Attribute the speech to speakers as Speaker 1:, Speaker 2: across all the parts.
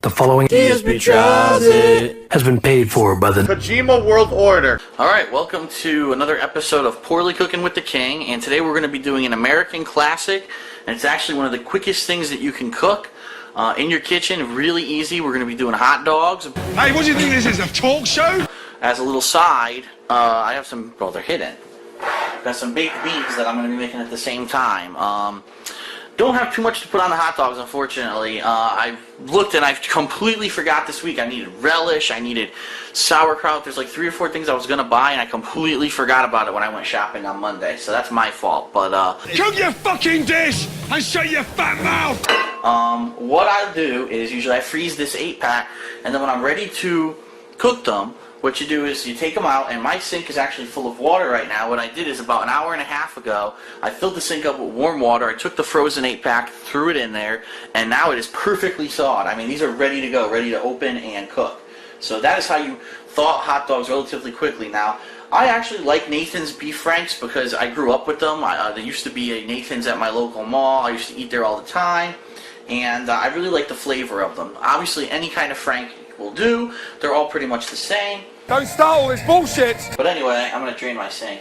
Speaker 1: The following
Speaker 2: DSP Transit
Speaker 1: has been paid for by the
Speaker 2: Kojima World Order.
Speaker 3: Alright, welcome to another episode of Poorly Cooking with the King, and today we're going to be doing an American classic, and it's actually one of the quickest things that you can cook in your kitchen, really easy. We're going to be doing hot dogs.
Speaker 4: Hey, what do you think this is, a talk show?
Speaker 3: As a little side, I have some, well, they're hidden. Got some baked beans that I'm going to be making at the same time. Don't have too much to put on the hot dogs, unfortunately. I've looked and I've completely forgot this week. I needed relish, I needed sauerkraut. There's like 3 or 4 things I was going to buy, and I completely forgot about it when I went shopping on Monday. So that's my fault. But
Speaker 4: Cook your fucking dish and shut your fat mouth!
Speaker 3: what I do is usually I freeze this 8-pack, and then when I'm ready to cook them, what you do is you take them out, and my sink is actually full of water right now. What I did is about an hour and a half ago, I filled the sink up with warm water. I took the frozen 8-pack, threw it in there, and now it is perfectly thawed. I mean, these are ready to go, ready to open and cook. So that is how you thaw hot dogs relatively quickly. Now, I actually like Nathan's Beef Franks because I grew up with them. There used to be a Nathan's at my local mall. I used to eat there all the time, and I really like the flavor of them. Obviously, any kind of Frank will do. They're all pretty much the same.
Speaker 4: Don't start all this bullshit!
Speaker 3: But anyway, I'm going to drain my sink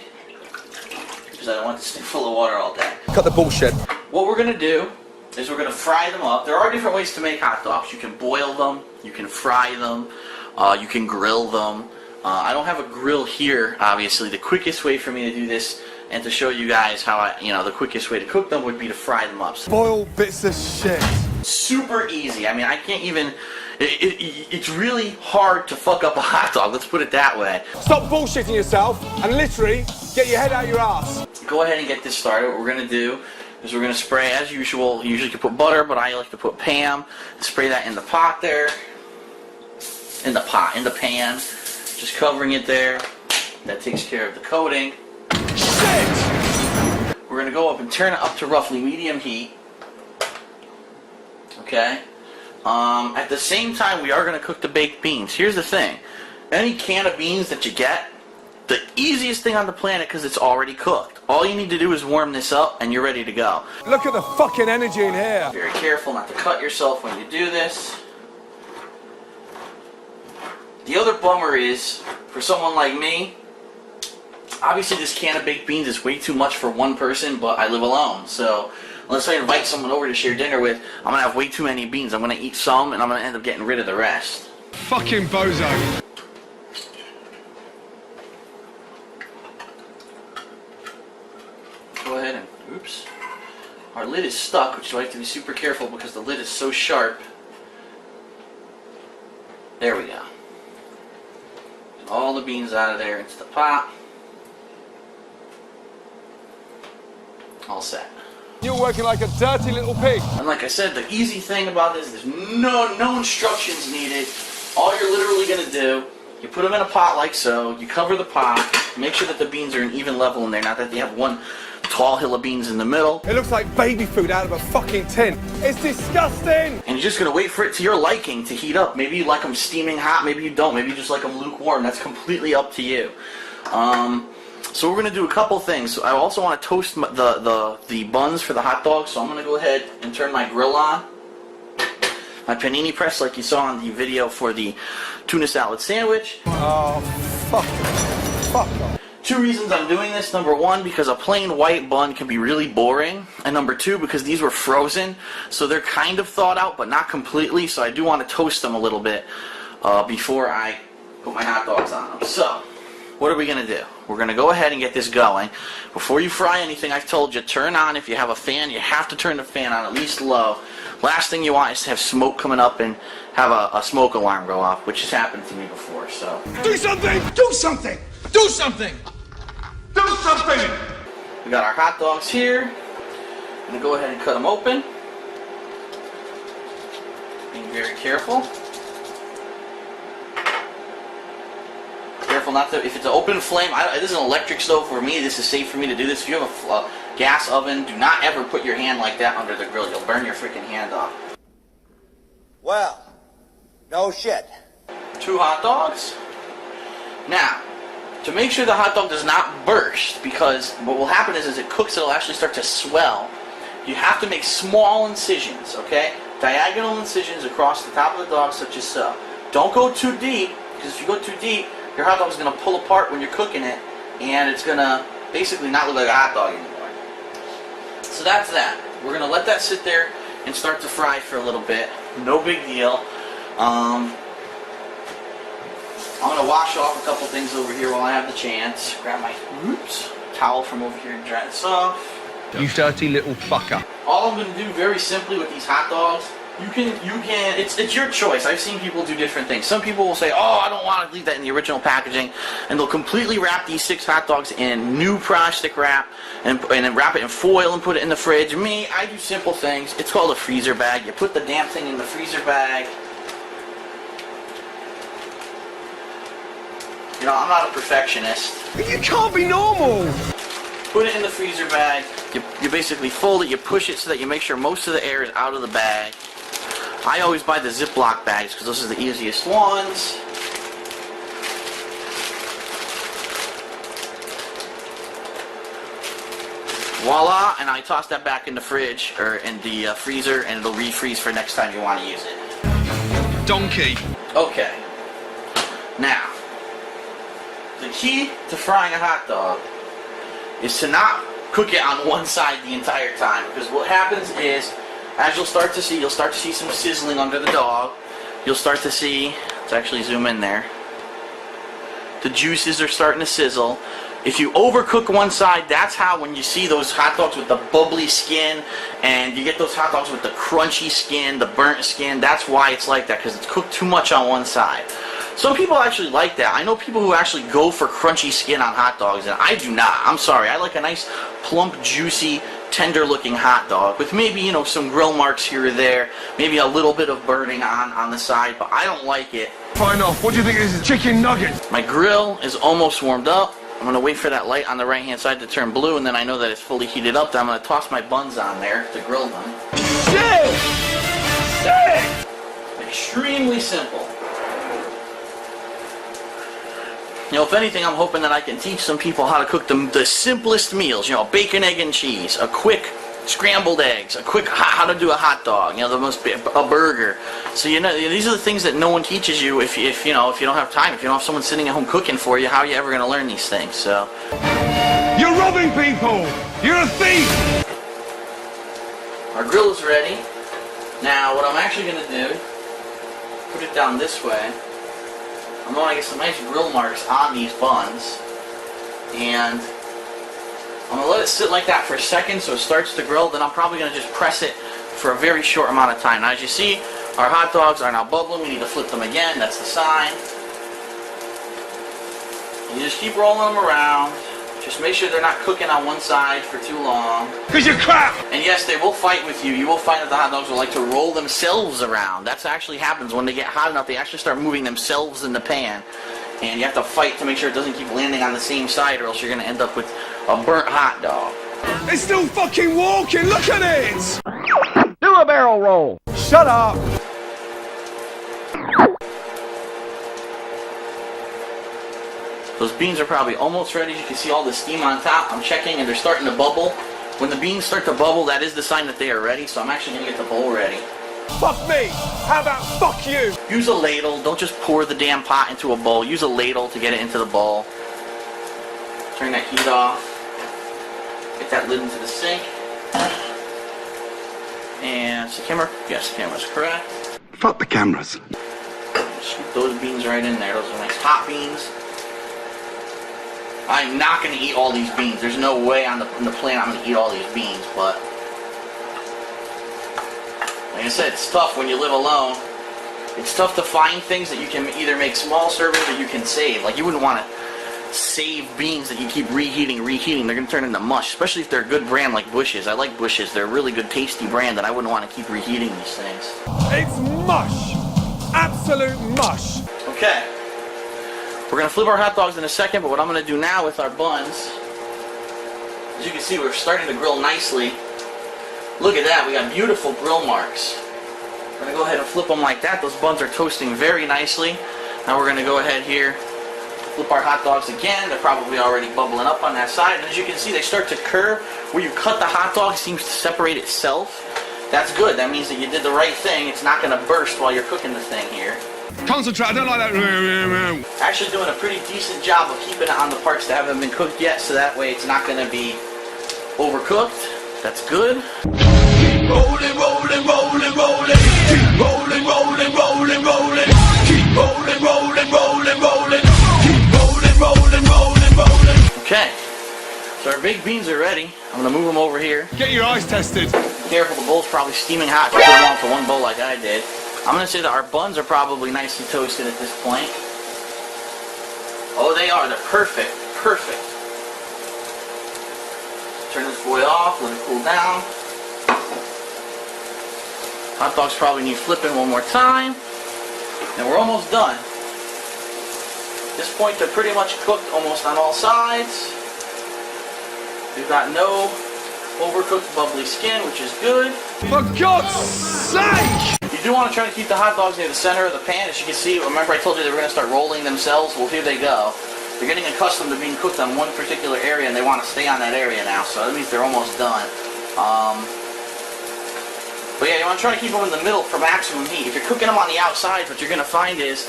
Speaker 3: because I don't want this thing full of water all day.
Speaker 4: Cut the bullshit.
Speaker 3: What we're going to do is we're going to fry them up. There are different ways to make hot dogs. You can boil them, you can fry them, you can grill them. I don't have a grill here, obviously. The quickest way for me to do this and to show you guys how the quickest way to cook them would be to fry them up.
Speaker 4: Boil bits of shit.
Speaker 3: Super easy. I mean, I can't even... It's really hard to fuck up a hot dog, let's put it that way.
Speaker 4: Stop bullshitting yourself and literally get your head out your ass.
Speaker 3: Go ahead and get this started. What we're going to do is we're going to spray, as usual. You usually can put butter, but I like to put Pam. Spray that in the pot there. In the pan. Just covering it there. That takes care of the coating.
Speaker 4: Shit!
Speaker 3: We're going to go up and turn it up to roughly medium heat. Okay? At the same time, we are going to cook the baked beans. Here's the thing. Any can of beans that you get, the easiest thing on the planet because it's already cooked. All you need to do is warm this up and you're ready to go.
Speaker 4: Look at the fucking energy in here.
Speaker 3: Very careful not to cut yourself when you do this. The other bummer is, for someone like me, obviously this can of baked beans is way too much for one person, but I live alone, so unless I invite someone over to share dinner with, I'm going to have way too many beans. I'm going to eat some, and I'm going to end up getting rid of the rest.
Speaker 4: Fucking bozo.
Speaker 3: Go ahead and, oops. Our lid is stuck, which I have to be super careful because the lid is so sharp. There we go. All the beans out of there into the pot. All set.
Speaker 4: You're working like a dirty little pig.
Speaker 3: And like I said, the easy thing about this, there's no instructions needed. All you're literally going to do, you put them in a pot like so, you cover the pot, make sure that the beans are an even level in there, not that they have one tall hill of beans in the middle.
Speaker 4: It looks like baby food out of a fucking tin. It's disgusting!
Speaker 3: And you're just going to wait for it to your liking to heat up. Maybe you like them steaming hot, maybe you don't. Maybe you just like them lukewarm. That's completely up to you. So we're going to do a couple things. I also want to toast the buns for the hot dogs, so I'm going to go ahead and turn my grill on. My panini press like you saw in the video for the tuna salad sandwich.
Speaker 4: Oh, fuck. Fuck off.
Speaker 3: 2 reasons I'm doing this. Number 1, because a plain white bun can be really boring. And number 2, because these were frozen, so they're kind of thawed out, but not completely. So I do want to toast them a little bit before I put my hot dogs on them. So, what are we going to do? We're going to go ahead and get this going. Before you fry anything, I've told you, turn on, if you have a fan, you have to turn the fan on at least low. Last thing you want is to have smoke coming up and have a smoke alarm go off, which has happened to me before. So
Speaker 4: Do something! Do something! Do something! Do something!
Speaker 3: we got our hot dogs here. I'm going to go ahead and cut them open. Being very careful. Careful not to, if it's an open flame, this is an electric stove for me, this is safe for me to do this. If you have a gas oven, do not ever put your hand like that under the grill. You'll burn your freaking hand off.
Speaker 5: Well, no shit.
Speaker 3: 2 hot dogs. Now, to make sure the hot dog does not burst, because what will happen is as it cooks, it'll actually start to swell. You have to make small incisions, okay? diagonal incisions across the top of the dog, such as so. Don't go too deep, because if you go too deep, your hot dog is going to pull apart when you're cooking it, and it's going to basically not look like a hot dog anymore. So that's that. We're going to let that sit there and start to fry for a little bit. No big deal. I'm going to wash off a couple things over here while I have the chance. Grab my towel from over here and dry this off.
Speaker 4: You dirty little fucker.
Speaker 3: All I'm going to do very simply with these hot dogs, it's your choice. I've seen people do different things. Some people will say, oh, I don't want to leave that in the original packaging, and they'll completely wrap these 6 hot dogs in new plastic wrap and then wrap it in foil and put it in the fridge. Me, I do simple things. It's called a freezer bag. You put the damn thing in the freezer bag. You know, I'm not a perfectionist.
Speaker 4: You can't be normal.
Speaker 3: Put it in the freezer bag. You basically fold it, you push it so that you make sure most of the air is out of the bag. I always buy the Ziploc bags because those are the easiest ones. Voila, and I toss that back in the fridge or in the freezer, and it'll refreeze for next time you want to use it.
Speaker 4: Donkey.
Speaker 3: Okay. Now, the key to frying a hot dog is to not cook it on one side the entire time, because what happens is, as you'll start to see some sizzling under the dog. You'll start to see, let's actually zoom in there, the juices are starting to sizzle. If you overcook one side, that's how, when you see those hot dogs with the bubbly skin and you get those hot dogs with the crunchy skin, the burnt skin, that's why it's like that, because it's cooked too much on one side. Some people actually like that. I know people who actually go for crunchy skin on hot dogs, and I do not. I'm sorry. I like a nice, plump, juicy, tender-looking hot dog with maybe, you know, some grill marks here or there, maybe a little bit of burning on the side, but I don't like it.
Speaker 4: Fine off. What do you think this is? Chicken nuggets?
Speaker 3: My grill is almost warmed up. I'm going to wait for that light on the right-hand side to turn blue, and then I know that it's fully heated up. Then I'm going to toss my buns on there to grill them.
Speaker 4: Shit! Shit!
Speaker 3: Extremely simple. You know, if anything, I'm hoping that I can teach some people how to cook the simplest meals. You know, bacon, egg, and cheese, a quick scrambled eggs, a quick how to do a hot dog. You know, a burger. So you know, these are the things that no one teaches you if you don't have time. If you don't have someone sitting at home cooking for you, how are you ever going to learn these things? So
Speaker 4: you're robbing people. You're a thief.
Speaker 3: Our grill is ready. Now, what I'm actually going to do, put it down this way. I'm going to get some nice grill marks on these buns, and I'm going to let it sit like that for a second so it starts to grill. Then I'm probably going to just press it for a very short amount of time. Now, as you see, our hot dogs are now bubbling. We need to flip them again. That's the sign. You just keep rolling them around. Just make sure they're not cooking on one side for too long.
Speaker 4: Because you're crap!
Speaker 3: And yes, they will fight with you. You will find that the hot dogs will like to roll themselves around. That actually happens when they get hot enough. They actually start moving themselves in the pan. And you have to fight to make sure it doesn't keep landing on the same side, or else you're going to end up with a burnt hot dog.
Speaker 4: It's still fucking walking! Look at it!
Speaker 1: Do a barrel roll!
Speaker 4: Shut up!
Speaker 3: Those beans are probably almost ready. You can see all the steam on top. I'm checking and they're starting to bubble. When the beans start to bubble, that is the sign that they are ready. So I'm actually going to get the bowl ready.
Speaker 4: Fuck me! How about fuck you?
Speaker 3: Use a ladle. Don't just pour the damn pot into a bowl. Use a ladle to get it into the bowl. Turn that heat off. Get that lid into the sink. And is the camera? Yes, the camera's correct.
Speaker 6: Fuck the cameras.
Speaker 3: Scoop those beans right in there. Those are nice hot beans. I'm not going to eat all these beans. There's no way on the planet I'm going to eat all these beans, but like I said, it's tough when you live alone. It's tough to find things that you can either make small servings or you can save. Like, you wouldn't want to save beans that you keep reheating. They're going to turn into mush, especially if they're a good brand like Bush's. I like Bush's. They're a really good, tasty brand, and I wouldn't want to keep reheating these things.
Speaker 4: It's mush! Absolute mush!
Speaker 3: Okay. We're going to flip our hot dogs in a second, but what I'm going to do now with our buns, as you can see, we're starting to grill nicely. Look at that. We got beautiful grill marks. We're going to go ahead and flip them like that. Those buns are toasting very nicely. Now we're going to go ahead here, flip our hot dogs again. They're probably already bubbling up on that side. And as you can see, they start to curve. Where you cut the hot dog, it seems to separate itself. That's good. That means that you did the right thing. It's not going to burst while you're cooking the thing here.
Speaker 4: Concentrate, I don't like that.
Speaker 3: Actually doing a pretty decent job of keeping it on the parts that haven't been cooked yet, so that way it's not going to be overcooked. That's good.
Speaker 4: Keep rolling, rolling, rolling, rolling. Keep rolling, rolling, rolling, rolling. Keep rolling, rolling, rolling, rolling. Keep rolling, rolling, rolling, rolling.
Speaker 3: Okay, so our baked beans are ready. I'm going to move them over here.
Speaker 4: Get your eyes tested.
Speaker 3: Be careful, the bowl's probably steaming hot. If you put them all to one bowl like I did. I'm going to say that our buns are probably nicely toasted at this point. Oh, they are. They're perfect. Perfect. Turn this boy off. Let it cool down. Hot dogs probably need flipping one more time. And we're almost done. At this point, they're pretty much cooked almost on all sides. We've got no overcooked bubbly skin, which is good.
Speaker 4: For God's sake!
Speaker 3: You do want to try to keep the hot dogs near the center of the pan. As you can see, remember I told you they were going to start rolling themselves? Well, here they go. They're getting accustomed to being cooked on one particular area, and they want to stay on that area now, so that means they're almost done. But yeah, you want to try to keep them in the middle for maximum heat. If you're cooking them on the outside, what you're going to find is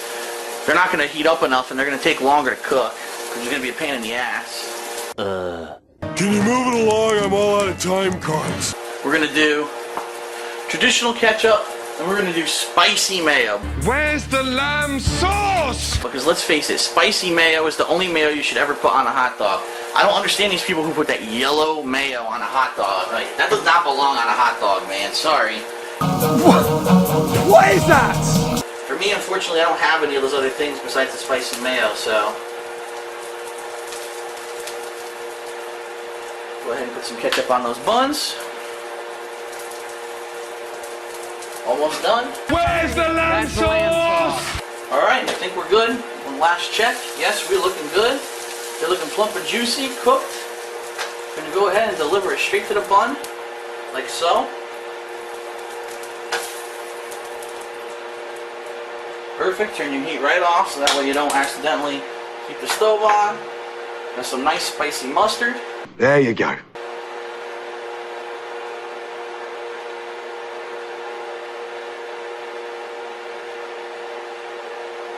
Speaker 3: they're not going to heat up enough, and they're going to take longer to cook, because they're going to be a pain in the ass.
Speaker 4: Can you move it along? I'm all out of time cards.
Speaker 3: We're going to do traditional ketchup, and we're going to do spicy mayo.
Speaker 4: Where's the lamb sauce?
Speaker 3: Because let's face it, spicy mayo is the only mayo you should ever put on a hot dog. I don't understand these people who put that yellow mayo on a hot dog. Like, that does not belong on a hot dog, man. Sorry.
Speaker 4: What is that?
Speaker 3: For me, unfortunately, I don't have any of those other things besides the spicy mayo, so... Go ahead and put some ketchup on those buns. Almost done.
Speaker 4: Where's the lamb sauce?
Speaker 3: Alright, I think we're good. One last check. Yes, we're looking good. They're looking plump and juicy, cooked. I'm going to go ahead and deliver it straight to the bun, like so. Perfect. Turn your heat right off so that way you don't accidentally keep the stove on. Got some nice spicy mustard.
Speaker 1: There you go.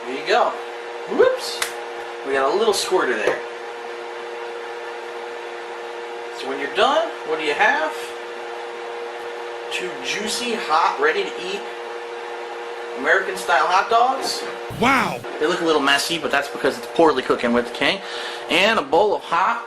Speaker 3: There you go. Whoops. We got a little squirter there. So when you're done, what do you have? Two juicy, hot, ready to eat American style hot dogs.
Speaker 4: Wow.
Speaker 3: They look a little messy, but that's because it's poorly cooking with the king. And a bowl of hot,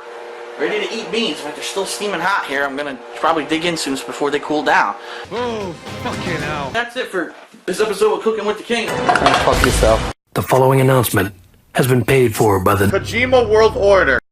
Speaker 3: ready to eet beans. In fact, they're still steaming hot here. I'm going to probably dig in soon before they cool down.
Speaker 4: Oh, fucking hell.
Speaker 3: That's it for this episode of Cooking with the King.
Speaker 2: Fuck yourself.
Speaker 6: The following announcement has been paid for by the
Speaker 2: Kojima World Order.